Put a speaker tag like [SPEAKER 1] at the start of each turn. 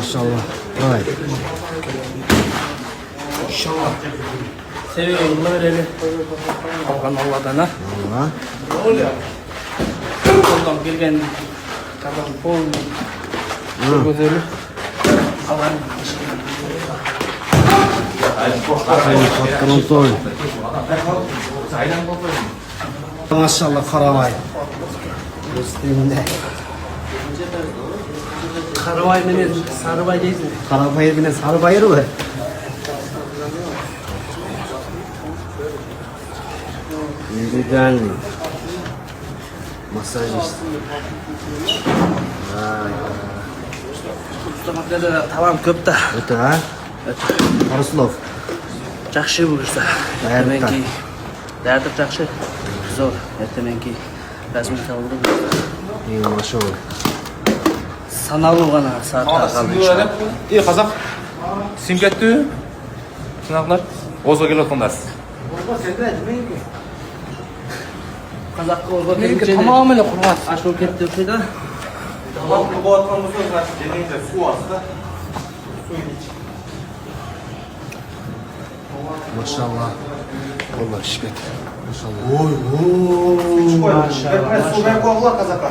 [SPEAKER 1] Maşallah. Vay.
[SPEAKER 2] İnşallah. Seviyorum bunu verelim. Algan Allah'dan ha.
[SPEAKER 1] Allah.
[SPEAKER 2] Ne oluyor? Ondan gelgen kadın pol. Gözleri. Alan.
[SPEAKER 1] Kontrol. Maşallah karavay. Üstünde.
[SPEAKER 2] Karavay mene sarıbay değil mi?
[SPEAKER 1] Karabayır bile sarı bayır mı? Güzel. Masaj işte. Vay.
[SPEAKER 2] Ustamaklarda da tamam köp de.
[SPEAKER 1] Öte ha? Aruslov.
[SPEAKER 2] Жақсы бұйырса.
[SPEAKER 1] Дәрдік та.
[SPEAKER 2] Дәрдік жақсы. Зор. Ертеменки рәсми табылды.
[SPEAKER 1] İyi maşallah.
[SPEAKER 2] Саналу ғана сағатқа қалды иншалла.
[SPEAKER 3] қазақ сим кетті сынақлар озға келіп жатқандарсыз
[SPEAKER 2] Қазаққа орға
[SPEAKER 3] менікі тамамıyla құрғас
[SPEAKER 2] Ашу кетті өтеді.
[SPEAKER 3] тамамıyla болатқан болса денеңде су асты
[SPEAKER 1] Maşallah. Allah şükür. Maşallah.
[SPEAKER 3] су беріп қойғыла қазаққа